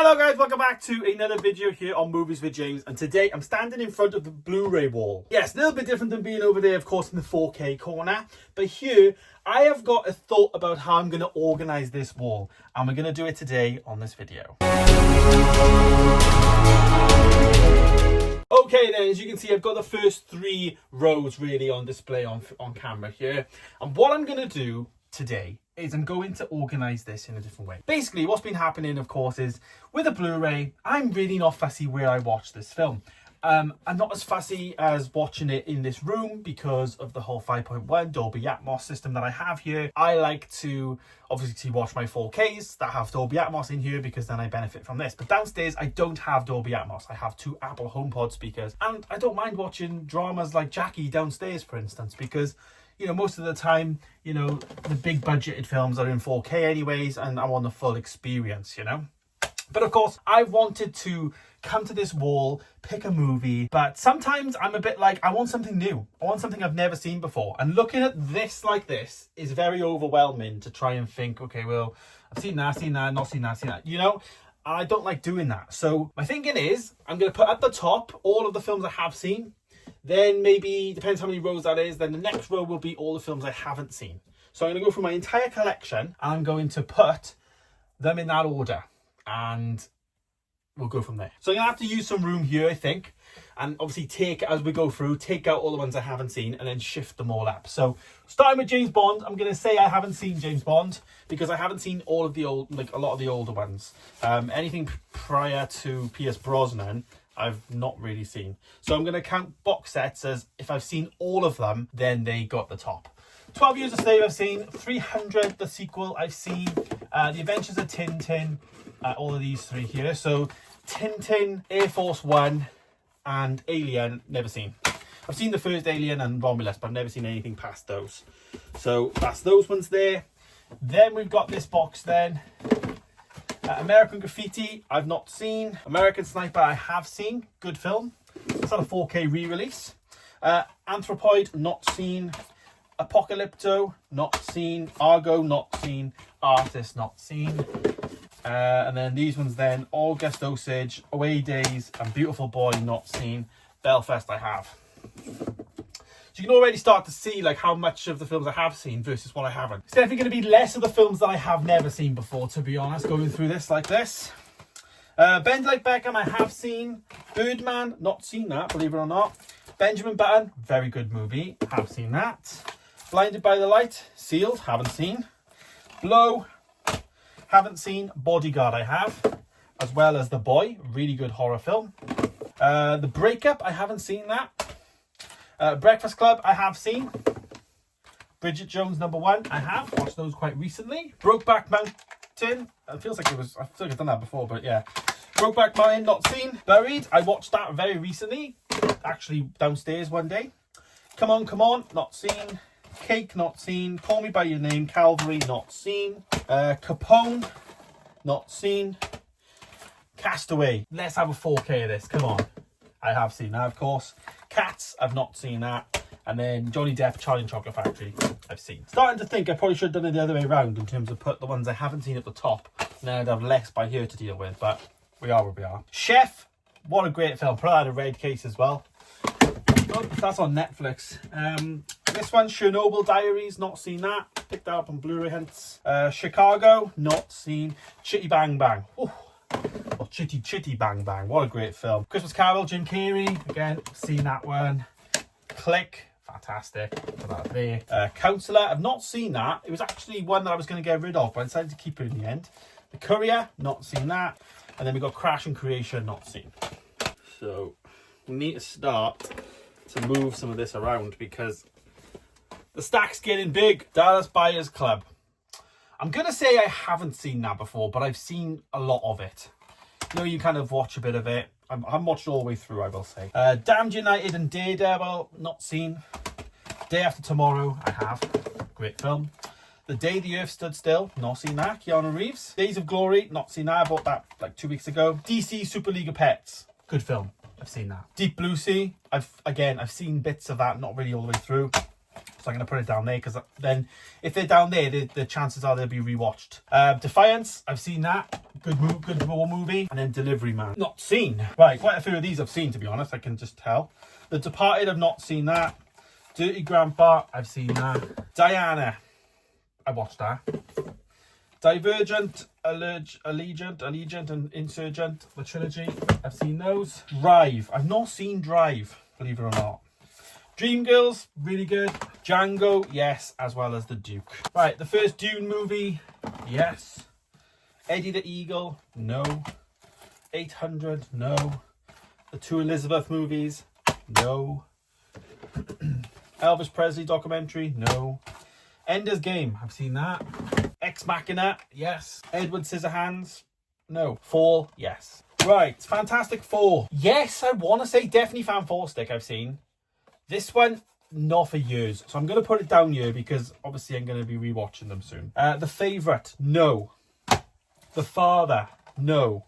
Hello guys, welcome back to another video here on Movies with James, and today I'm standing in front of the Blu-ray wall. Yes, a little bit different than being over there, of course, in the 4K corner, but here I have got a thought about how I'm going to organise this wall, and we're going to do it today on this video. Okay then, as you can see, I've got the first 3 rows really on display on camera here, and what I'm going to do today is I'm going to organise this in a different way. Basically, what's been happening, of course, is with a Blu-ray, I'm really not fussy where I watch this film. I'm not as fussy as watching it in this room because of the whole 5.1 Dolby Atmos system that I have here. I like to obviously watch my 4Ks that have Dolby Atmos in here because then I benefit from this. But downstairs, I don't have Dolby Atmos. I have 2 Apple HomePod speakers, and I don't mind watching dramas like Jackie downstairs, for instance, because you know, most of the time, you know, the big budgeted films are in 4K anyways, and I want the full experience, you know. But of course, I wanted to come to this wall, pick a movie, but sometimes I'm a bit like, I want something new. I want something I've never seen before. And looking at this like this is very overwhelming to try and think, okay, well, I've seen that, not seen that, you know. I don't like doing that. So my thinking is, I'm going to put at the top all of the films I have seen. Then maybe, depends how many rows that is, then the next row will be all the films I haven't seen. So I'm going to go through my entire collection, and I'm going to put them in that order, and we'll go from there. So I'm going to have to use some room here, I think, and obviously as we go through, take out all the ones I haven't seen, and then shift them all up. So starting with James Bond, I'm going to say I haven't seen James Bond, because I haven't seen all of the old, like a lot of the older ones. Anything prior to Pierce Brosnan, I've not really seen. So I'm going to count box sets as if I've seen all of them, then they got the top. 12 Years a Slave I've seen, 300, the sequel I've seen, The Adventures of Tintin, all of these 3 here. So Tintin, Air Force One, and Alien, never seen. I've seen the first Alien and Romulus, but I've never seen anything past those. So that's those ones there. Then we've got this box then. American Graffiti, I've not seen. American Sniper, I have seen. Good film. It's not a 4K re-release. Anthropoid, not seen. Apocalypto, not seen. Argo, not seen. Artist, not seen. And then these ones then, August Osage, Away Days, and Beautiful Boy, not seen. Belfast, I have. So you can already start to see like how much of the films I have seen versus what I haven't. It's definitely going to be less of the films that I have never seen before, to be honest, going through this like this. Bend Like Beckham, I have seen. Birdman, not seen that, believe it or not. Benjamin Button, very good movie, have seen that. Blinded by the Light, Sealed, haven't seen. Blow, haven't seen. Bodyguard, I have, as well as The Boy, really good horror film. The Breakup, I haven't seen that. Breakfast Club, I have seen. Bridget Jones #1, I have watched those quite recently. Brokeback Mountain, I feel like I've done that before, but yeah. Brokeback Mountain, not seen. Buried, I watched that very recently, actually downstairs one day. Come On, not seen. Cake, not seen. Call Me By Your Name, Calvary, not seen. Capone, not seen. Castaway, let's have a 4K of this, come on. I have seen that, of course. Cats, I've not seen that. And then Johnny Depp, Charlie and Chocolate Factory, I've seen. Starting to think I probably should have done it the other way around in terms of put the ones I haven't seen at the top. And then I'd have less by here to deal with, but we are where we are. Chef, what a great film. Put that in a red case as well. Oh, that's on Netflix. This one, Chernobyl Diaries, not seen that. Picked that up on Blu-ray hunts. Chicago, not seen. Chitty Bang Bang. Ooh. Or Chitty Bang Bang, what a great film. Christmas Carol, Jim Carrey, again, seen that one. Click, fantastic, put that there. Counselor, I've not seen that. It was actually one that I was going to get rid of, but I decided to keep it in the end. The Courier, not seen that. And then we got Crash and Creation, not seen. So we need to start to move some of this around because the stack's getting big. Dallas Buyers Club. I'm going to say I haven't seen that before, but I've seen a lot of it. You know, you kind of watch a bit of it. I haven't watched it all the way through, I will say. Damned United and Daredevil, not seen. Day After Tomorrow, I have. Great film. The Day the Earth Stood Still, not seen that. Keanu Reeves. Days of Glory, not seen that. I bought that like 2 weeks ago. DC Super League of Pets, good film. I've seen that. Deep Blue Sea, I've seen bits of that, not really all the way through. So I'm going to put it down there because then if they're down there, the chances are they'll be rewatched. Defiance, I've seen that. Good war movie. And then Delivery Man, not seen. Right, quite a few of these I've seen, to be honest. I can just tell. The Departed, I've not seen that. Dirty Grandpa, I've seen that. Diana, I watched that. Divergent, Allegiant and Insurgent, the trilogy, I've seen those. Drive, I've not seen Drive, believe it or not. Dreamgirls, really good. Django, yes, as well as The Duke. Right, the first Dune movie, yes. Eddie the Eagle, no. 800, no. The two Elizabeth movies, no. Elvis Presley documentary, no. Ender's Game, I've seen that. Ex Machina, yes. Edward Scissorhands, no. Fall, yes. Right, Fantastic Four. Yes, I want to say definitely Fan 4 Stick I've seen. This one, not for years. So I'm going to put it down here because obviously I'm going to be rewatching them soon. The Favourite, no. The Father, no.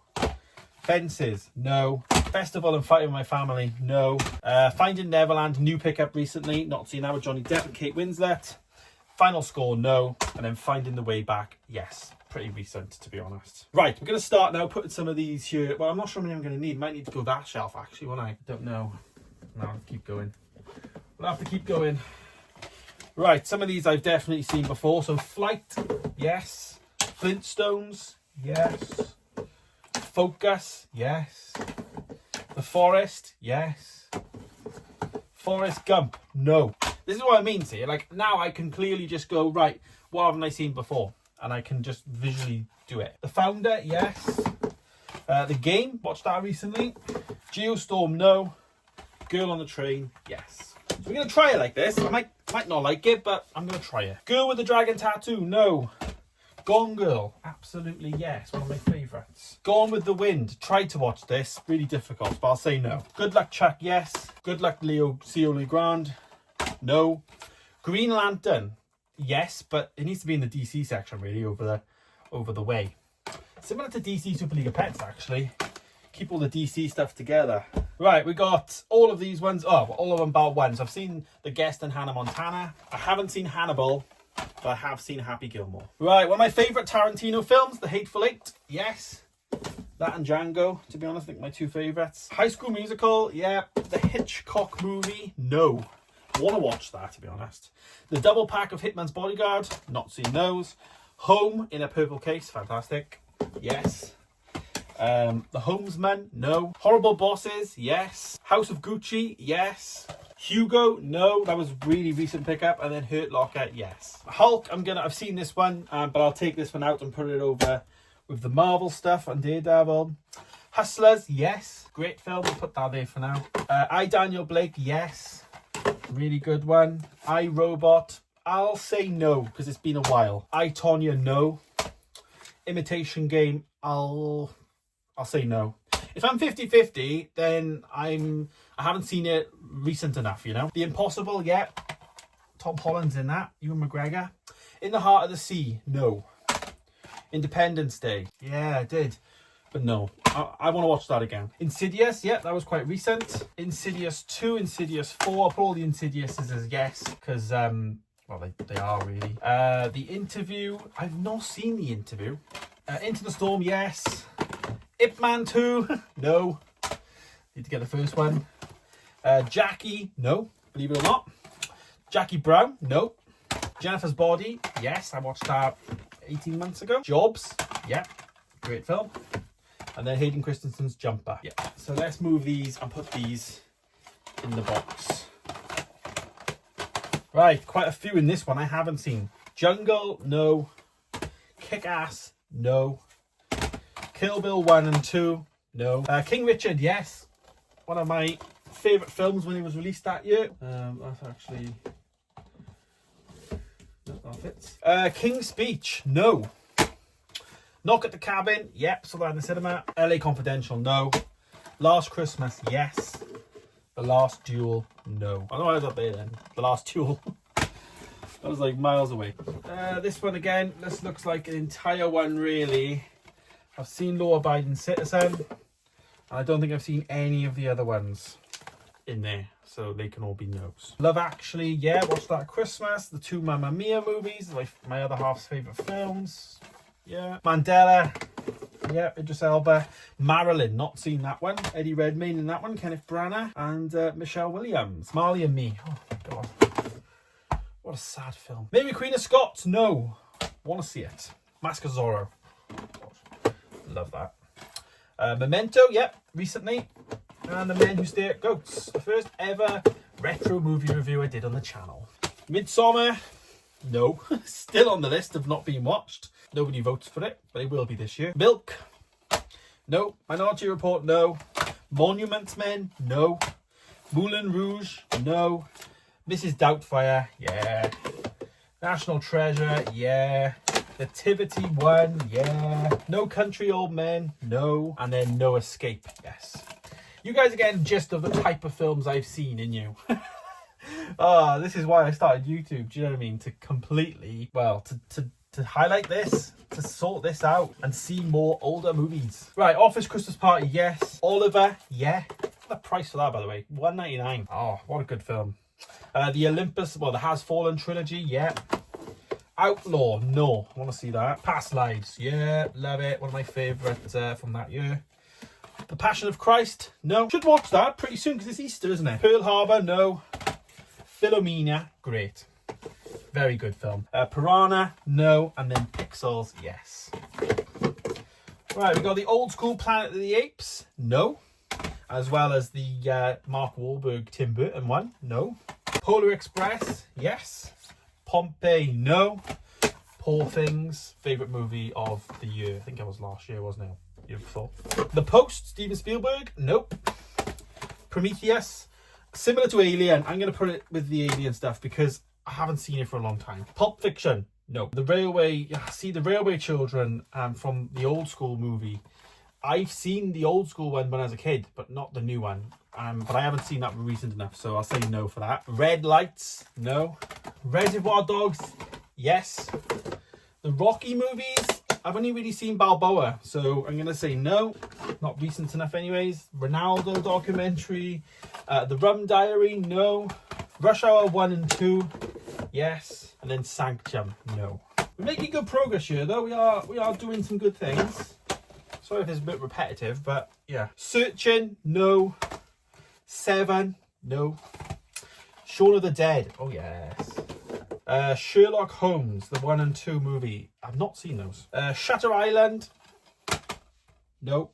Fences, no. Festival and Fighting with My Family, no. Finding Neverland, new pickup recently. Not seen that with Johnny Depp and Kate Winslet. Final Score, no. And then Finding the Way Back, yes. Pretty recent, to be honest. Right, we're going to start now putting some of these here. Well, I'm not sure how many I'm going to need. Might need to go that shelf, actually, won't I? Don't know. No, I'll keep going. We'll have to keep going. Right, some of these I've definitely seen before. So Flight, yes. Flintstones, yes. Focus, yes. The Forest, yes. Forrest Gump, no. This is what I mean to you. Like, now I can clearly just go, right, what haven't I seen before? And I can just visually do it. The Founder, yes. The Game, watched that recently. Geostorm, no. Girl on the Train, yes. So we're going to try it like this. I might not like it, but I'm going to try it. Girl with the Dragon Tattoo, no. Gone Girl, absolutely yes. One of my favourites. Gone with the Wind, tried to watch this. Really difficult, but I'll say no. Good Luck Chuck, yes. Good Luck Leo Legrand, no. Green Lantern, yes, but it needs to be in the DC section really, over the way. Similar to DC Super League of Pets, actually. Keep all the DC stuff together. Right, we got all of these ones. Oh, all of them bar one. So I've seen The Guest and Hannah Montana. I haven't seen Hannibal, but I have seen Happy Gilmore. Right, one of my favourite Tarantino films, The Hateful Eight, yes. That and Django, to be honest, I think my two favourites. High School Musical, yeah. The Hitchcock movie, no. Want to watch that, to be honest. The Double Pack of Hitman's Bodyguard, not seen those. Home in a Purple Case, fantastic, yes. The Homesman, no. Horrible Bosses, yes. House of Gucci, yes. Hugo, no. That was really recent pickup. And then Hurt Locker, yes. Hulk, I've seen this one, but I'll take this one out and put it over with the Marvel stuff and Daredevil. Hustlers, yes. Great film, we'll put that there for now. I, Daniel Blake, yes. Really good one. I, Robot, I'll say no because it's been a while. I, Tonya, no. Imitation Game, I'll say no. If I'm 50-50, then I haven't seen it recent enough, you know. The Impossible, yeah. Tom Holland's in that. Ewan McGregor. In the Heart of the Sea, no. Independence Day, yeah, I did. But no, I want to watch that again. Insidious, yeah, that was quite recent. Insidious 2, Insidious 4. I'll put all the Insidiouses as yes, because, well, they are really. The Interview, I've not seen The Interview. Into the Storm, yes. Ip Man 2, no. Need to get the first one. Jackie, no, believe it or not. Jackie Brown, no. Jennifer's Body, yes, I watched that 18 months ago. Jobs, yeah, great film. And then Hayden Christensen's Jumper. Yeah. So let's move these and put these in the box. Right, quite a few in this one I haven't seen. Jungle, no. Kick-Ass, no. Kill Bill 1 and 2, no. King Richard, yes. One of my favourite films when it was released that year. That's actually... No, that fits. King's Speech, no. Knock at the Cabin, yep, saw that in the cinema. LA Confidential, no. Last Christmas, yes. The Last Duel, no. I know I was up there then. The Last Duel. That was like miles away. This one again, this looks like an entire one really. I've seen Law Abiding Citizen. And I don't think I've seen any of the other ones. in there, so they can all be no's. Love Actually, yeah, watched that at Christmas. The two Mamma Mia movies, my other half's favourite films. Yeah. Mandela, yeah, Idris Elba. Marilyn, not seen that one. Eddie Redmayne in that one. Kenneth Branagh and Michelle Williams. Marley and Me. Oh my god, what a sad film. Mary Queen of Scots, no. Want to see it. Mask of Zorro, love that. Memento, yep, recently. And The Men Who Stare at Goats, the first ever retro movie review I did on the channel. Midsommar, no. Still on the list of not being watched. Nobody votes for it, but it will be this year. Milk, no. Minority Report, no. Monuments Men, no. Moulin Rouge, no. Mrs. Doubtfire, yeah. National Treasure, yeah. Nativity 1, yeah. No Country Old Men, no. And then No Escape, yes. You guys are getting the gist of the type of films I've seen in you. This is why I started YouTube, do you know what I mean? To completely, well, to highlight this, to sort this out and see more older movies. Right, Office Christmas Party, yes. Oliver, yeah. The price for that, by the way, $1.99. Oh, what a good film. The Olympus, well, the Has Fallen trilogy, yeah. Outlaw, no. I want to see that. Past Lives, yeah, love it. One of my favourites from that year. The Passion of Christ, no. Should watch that pretty soon because it's Easter, isn't it? Pearl Harbor, no. Philomena, great. Very good film. Piranha, no. And then Pixels, yes. Right, we got the old school Planet of the Apes, no. As well as the Mark Wahlberg, Tim Burton one, no. Polar Express, yes. Pompeii, no. Poor Things, favourite movie of the year. I think it was last year, wasn't it? Year before. The Post, Steven Spielberg, nope. Prometheus, similar to Alien. I'm going to put it with the Alien stuff because I haven't seen it for a long time. Pulp Fiction, no. The Railway, the Railway Children from the old school movie. I've seen the old school one when I was a kid, but not the new one. But I haven't seen that recent enough, so I'll say no for that. Red Lights, no. Reservoir Dogs, yes. The Rocky movies, I've only really seen Balboa, so I'm going to say no. Not recent enough anyways. Ronaldo documentary. The Rum Diary, no. Rush Hour 1 and 2, yes. And then Sanctum, no. We're making good progress here, though. We are doing some good things. Sorry if it's a bit repetitive, but yeah. Searching, no. Seven, no. Shaun of the Dead, oh yes. Sherlock Holmes, the 1 and 2 movie. I've not seen those. Shutter Island, no.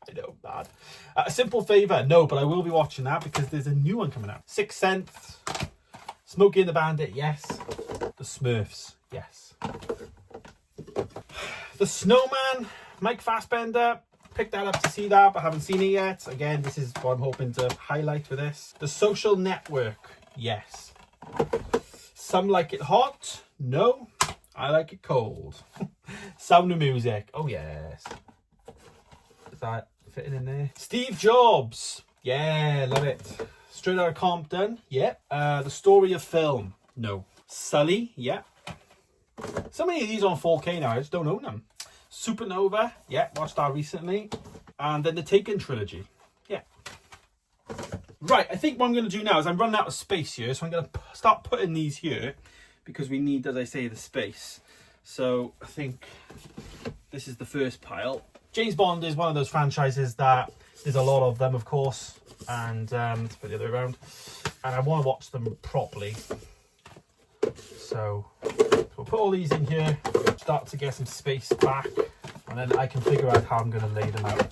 I know, bad. A Simple Favor, no, but I will be watching that because there's a new one coming out. Sixth Sense, Smokey and the Bandit, yes. The Smurfs, yes. The Snowman, Mike Fassbender. Picked that up to see that, but haven't seen it yet. Again, this is what I'm hoping to highlight for this. The Social Network, yes. Some Like It Hot, no. I Like It Cold. Sound of Music, oh yes. Is that fitting in there? Steve Jobs, yeah, love it. Straight Outta Compton, yeah. The Story of Film, no. Sully, yeah. So many of these on 4K now, I just don't own them. Supernova, yeah, watched that recently. And then the Taken trilogy, yeah. Right, I think what I'm going to do now is I'm running out of space here, so I'm going to start putting these here because we need, as I say, the space. So I think this is the first pile. James Bond is one of those franchises that there's a lot of them, of course, and let's put the other way around. And I want to watch them properly. So we'll put all these in here, start to get some space back, and then I can figure out how I'm going to lay them out.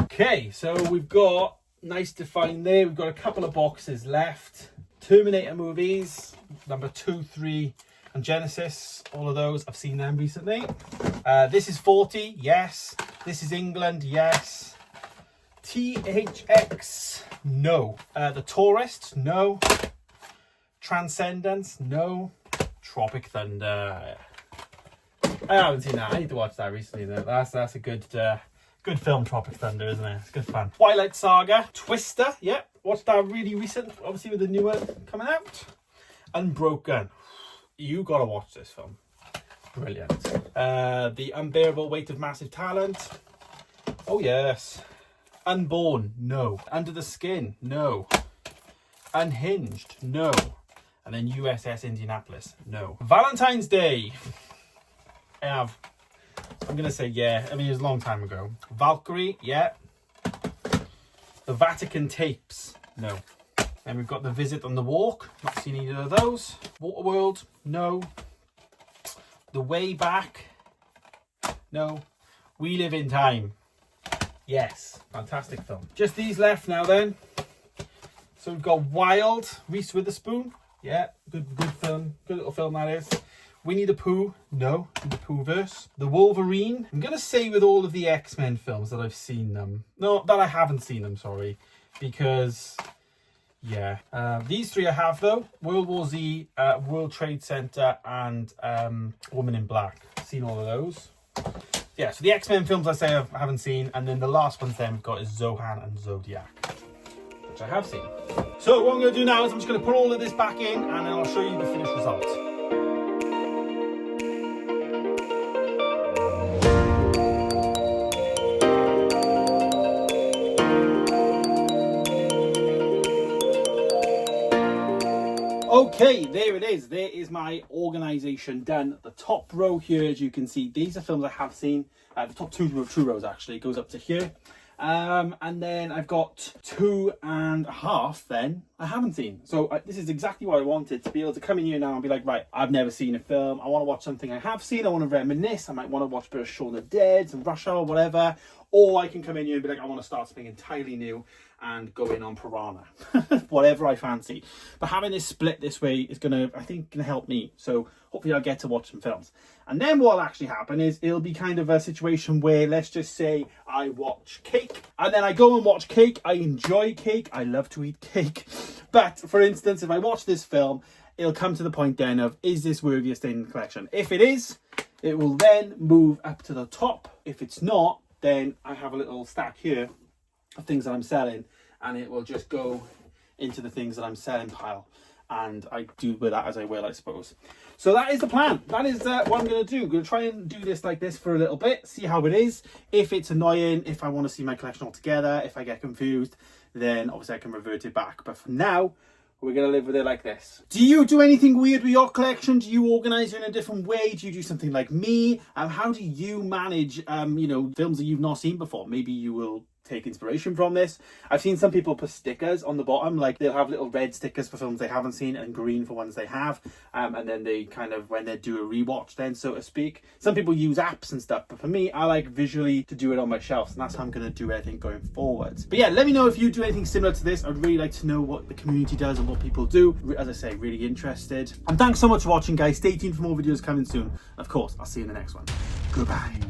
Okay, so we've got, nice to find there, we've got a couple of boxes left. Terminator movies, number 2, 3, and Genesis, all of those, I've seen them recently. This is 40, yes. This is England, yes. THX, no. The Tourist, no. Transcendence, no. Tropic Thunder. I haven't seen that. I need to watch that recently though. That's a good good film, Tropic Thunder, isn't it? It's good fun. Twilight Saga, Twister, yeah. Watched that really recent, obviously with the new one coming out. Unbroken. You gotta watch this film. Brilliant. The Unbearable Weight of Massive Talent. Oh yes. Unborn, no. Under the Skin, no. Unhinged, no. And then USS Indianapolis, no. Valentine's Day, I have. I'm gonna say yeah. I mean, it was a long time ago. Valkyrie, yeah. The Vatican Tapes, no. Then we've got The Visit on the Walk, not seen either of those. Waterworld, no. The Way Back, no. We Live in Time, yes. Fantastic film. Just these left now then. So we've got Wild, Reese Witherspoon, yeah, good film, good little film that is. Winnie the Pooh, no, the Poohverse. The Wolverine, I'm gonna say with all of the X-Men films that I've seen them. No, that I haven't seen them, sorry. Because, yeah. These three I have though. World War Z, World Trade Center, and Woman in Black. Seen all of those. Yeah, so the X-Men films I say I haven't seen. And then the last ones then we've got is Zohan and Zodiac, which I have seen. So what I'm gonna do now is I'm just gonna put all of this back in and then I'll show you the finished result. Okay, there it is. There is my organisation done. The top row here, as you can see, these are films I have seen. The top two rows actually goes up to here. And then I've got 2.5 then I haven't seen. So this is exactly what I wanted, to be able to come in here now and be like, right, I've never seen a film. I want to watch something I have seen. I want to reminisce. I might want to watch a bit of Shaun of the Dead, some Rush Hour, whatever. Or I can come in here and be like, I want to start something entirely new and go in on Piranha. Whatever I fancy. But having this split this way is gonna, I think, gonna help me. So hopefully I'll get to watch some films. And then what'll actually happen is it'll be kind of a situation where, let's just say I watch Cake. And then I go and watch Cake. I enjoy Cake. I love to eat cake. But for instance, if I watch this film, it'll come to the point then of, is this worthy of staying in the collection? If it is, it will then move up to the top. If it's not, then I have a little stack here of things that I'm selling, and it will just go into the things that I'm selling pile, and I do with that as I will, I suppose. So that is the plan. That is what I'm going to do. I'm going to try and do this like this for a little bit, see how it is. If it's annoying, if I want to see my collection altogether, if I get confused, then obviously I can revert it back. But for now, we're going to live with it like this. Do you do anything weird with your collection? Do you organise it in a different way? Do you do something like me? How do you manage, you know, films that you've not seen before? Maybe you will take inspiration from this. I've seen some people put stickers on the bottom, like they'll have little red stickers for films they haven't seen and green for ones they have, and then they kind of, when they do a rewatch then, so to speak. Some people use apps and stuff, but for me, I like visually to do it on my shelves, and that's how I'm going to do it, I think, going forwards. But yeah, let me know if you do anything similar to this. I'd really like to know what the community does and what people do. As I say, really interested. And thanks so much for watching, guys. Stay tuned for more videos coming soon. Of course, I'll see you in the next one. Goodbye.